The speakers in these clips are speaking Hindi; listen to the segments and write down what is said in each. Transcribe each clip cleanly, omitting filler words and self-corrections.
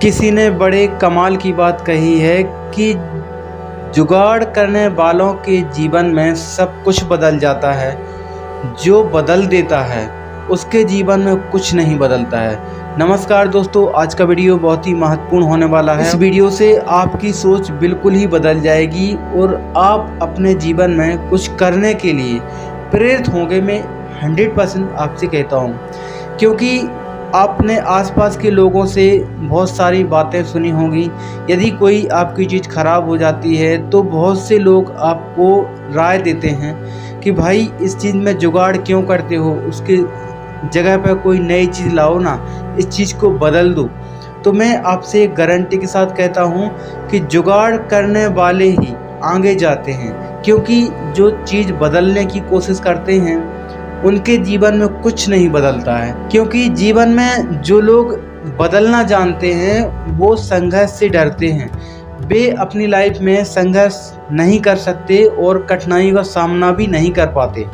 किसी ने बड़े कमाल की बात कही है कि जुगाड़ करने वालों के जीवन में सब कुछ बदल जाता है, जो बदल देता है उसके जीवन में कुछ नहीं बदलता है। नमस्कार दोस्तों, आज का वीडियो बहुत ही महत्वपूर्ण होने वाला है। इस वीडियो से आपकी सोच बिल्कुल ही बदल जाएगी और आप अपने जीवन में कुछ करने के लिए प्रेरित होंगे। मैं 100% आपसे कहता हूँ, क्योंकि आपने आसपास के लोगों से बहुत सारी बातें सुनी होंगी। यदि कोई आपकी चीज़ ख़राब हो जाती है तो बहुत से लोग आपको राय देते हैं कि भाई इस चीज़ में जुगाड़ क्यों करते हो, उसके जगह पर कोई नई चीज़ लाओ ना, इस चीज़ को बदल दो। तो मैं आपसे गारंटी के साथ कहता हूँ कि जुगाड़ करने वाले ही आगे जाते हैं, क्योंकि जो चीज़ बदलने की कोशिश करते हैं उनके जीवन में कुछ नहीं बदलता है। क्योंकि जीवन में जो लोग बदलना जानते हैं वो संघर्ष से डरते हैं। वे अपनी लाइफ में संघर्ष नहीं कर सकते और कठिनाइयों का सामना भी नहीं कर पाते,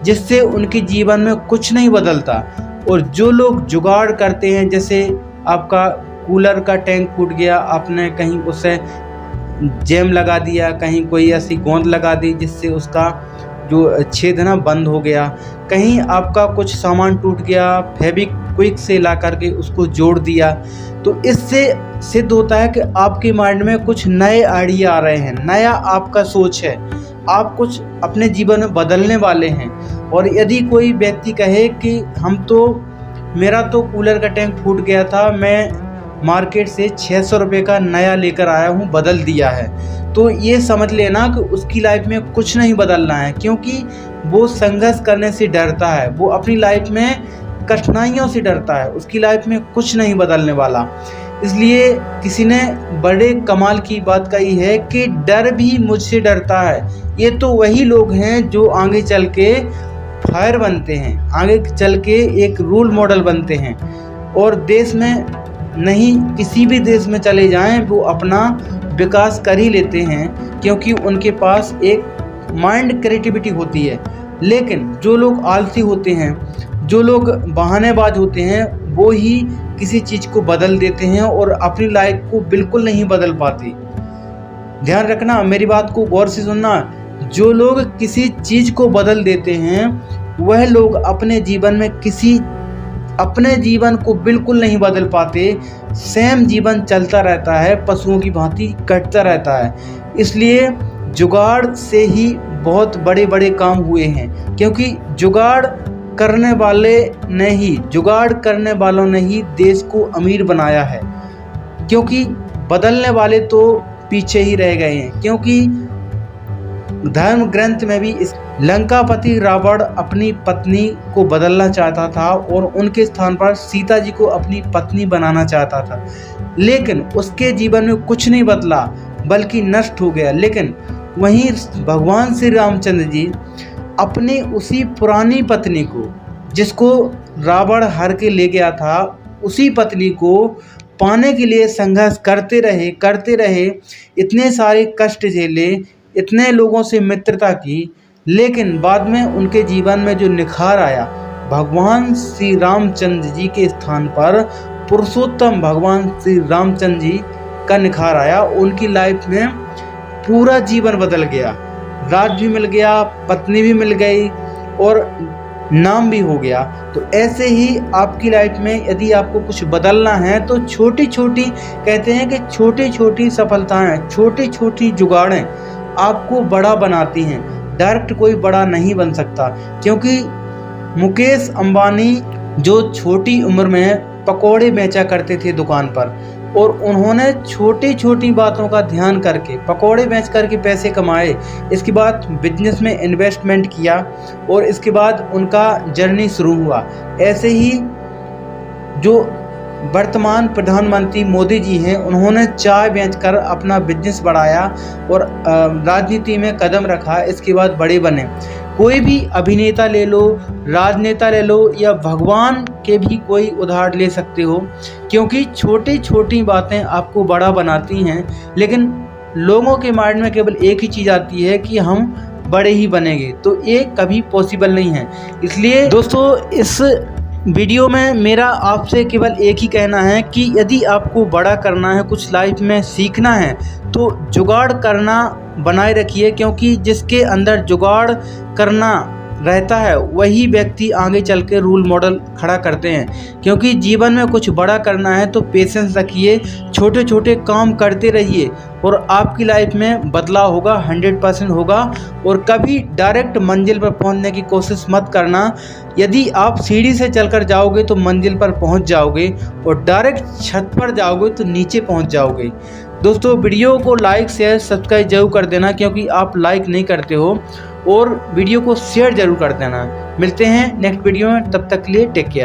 जिससे उनके जीवन में कुछ नहीं बदलता। और जो लोग जुगाड़ करते हैं, जैसे आपका कूलर का टैंक फूट गया, आपने कहीं उसे जैम लगा दिया, कहीं कोई ऐसी गोंद लगा दी जिससे उसका जो छेद है ना बंद हो गया, कहीं आपका कुछ सामान टूट गया, फेविक्विक से ला करके उसको जोड़ दिया, तो इससे सिद्ध होता है कि आपके माइंड में कुछ नए आइडिया आ रहे हैं, नया आपका सोच है, आप कुछ अपने जीवन में बदलने वाले हैं। और यदि कोई व्यक्ति कहे कि मेरा तो कूलर का टैंक फूट गया था, मैं मार्केट से 600 रुपये का नया लेकर आया हूँ, बदल दिया है, तो ये समझ लेना कि उसकी लाइफ में कुछ नहीं बदलना है, क्योंकि वो संघर्ष करने से डरता है, वो अपनी लाइफ में कठिनाइयों से डरता है, उसकी लाइफ में कुछ नहीं बदलने वाला। इसलिए किसी ने बड़े कमाल की बात कही है कि डर भी मुझसे डरता है। ये तो वही लोग हैं जो आगे चल के फायर बनते हैं, आगे चल के एक रोल मॉडल बनते हैं। और देश में नहीं, किसी भी देश में चले जाएं, वो अपना विकास कर ही लेते हैं, क्योंकि उनके पास एक माइंड क्रिएटिविटी होती है। लेकिन जो लोग आलसी होते हैं, जो लोग बहानेबाज होते हैं, वो ही किसी चीज़ को बदल देते हैं और अपनी लाइफ को बिल्कुल नहीं बदल पाते। ध्यान रखना, मेरी बात को गौर से सुनना। जो लोग किसी चीज़ को बदल देते हैं वह लोग अपने जीवन को बिल्कुल नहीं बदल पाते। सेम जीवन चलता रहता है, पशुओं की भांति कटता रहता है। इसलिए जुगाड़ से ही बहुत बड़े बड़े काम हुए हैं, क्योंकि जुगाड़ करने वालों ने ही देश को अमीर बनाया है। क्योंकि बदलने वाले तो पीछे ही रह गए हैं। क्योंकि धर्म ग्रंथ में भी इस लंकापति रावण अपनी पत्नी को बदलना चाहता था और उनके स्थान पर सीता जी को अपनी पत्नी बनाना चाहता था, लेकिन उसके जीवन में कुछ नहीं बदला, बल्कि नष्ट हो गया। लेकिन वहीं भगवान श्री रामचंद्र जी अपनी उसी पुरानी पत्नी को, जिसको रावण हर के ले गया था, उसी पत्नी को पाने के लिए संघर्ष करते रहे, इतने सारे कष्ट झेले, इतने लोगों से मित्रता की, लेकिन बाद में उनके जीवन में जो निखार आया, भगवान श्री रामचंद्र जी के स्थान पर पुरुषोत्तम भगवान श्री रामचंद्र जी का निखार आया। उनकी लाइफ में पूरा जीवन बदल गया, राज भी मिल गया, पत्नी भी मिल गई और नाम भी हो गया। तो ऐसे ही आपकी लाइफ में यदि आपको कुछ बदलना है तो छोटी छोटी, कहते हैं कि छोटी छोटी सफलताएं, छोटी छोटी जुगाड़ें आपको बड़ा बनाती हैं। डायरेक्ट कोई बड़ा नहीं बन सकता, क्योंकि मुकेश अंबानी जो छोटी उम्र में पकोड़े बेचा करते थे दुकान पर, और उन्होंने छोटी छोटी बातों का ध्यान करके पकोड़े बेच करके पैसे कमाए। इसके बाद बिजनेस में इन्वेस्टमेंट किया और इसके बाद उनका जर्नी शुरू हुआ। ऐसे ही जो वर्तमान प्रधानमंत्री मोदी जी हैं, उन्होंने चाय बेचकर अपना बिजनेस बढ़ाया और राजनीति में कदम रखा, इसके बाद बड़े बने। कोई भी अभिनेता ले लो, राजनेता ले लो, या भगवान के भी कोई उदाहरण ले सकते हो, क्योंकि छोटी छोटी बातें आपको बड़ा बनाती हैं। लेकिन लोगों के माइंड में केवल एक ही चीज़ आती है कि हम बड़े ही बनेंगे, तो ये कभी पॉसिबल नहीं है। इसलिए दोस्तों, इस वीडियो में मेरा आपसे केवल एक ही कहना है कि यदि आपको बड़ा करना है, कुछ लाइफ में सीखना है, तो जुगाड़ करना बनाए रखिए, क्योंकि जिसके अंदर जुगाड़ करना रहता है वही व्यक्ति आगे चल के रोल मॉडल खड़ा करते हैं। क्योंकि जीवन में कुछ बड़ा करना है तो पेशेंस रखिए, छोटे छोटे काम करते रहिए और आपकी लाइफ में बदलाव होगा, 100% होगा। और कभी डायरेक्ट मंजिल पर पहुंचने की कोशिश मत करना। यदि आप सीढ़ी से चलकर जाओगे तो मंजिल पर पहुंच जाओगे, और डायरेक्ट छत पर जाओगे तो नीचे पहुंच जाओगे। दोस्तों, वीडियो को लाइक शेयर सब्सक्राइब जरूर कर देना, क्योंकि आप लाइक नहीं करते हो, और वीडियो को शेयर जरूर कर देना। मिलते हैं नेक्स्ट वीडियो में, तब तक के लिए टेक केयर।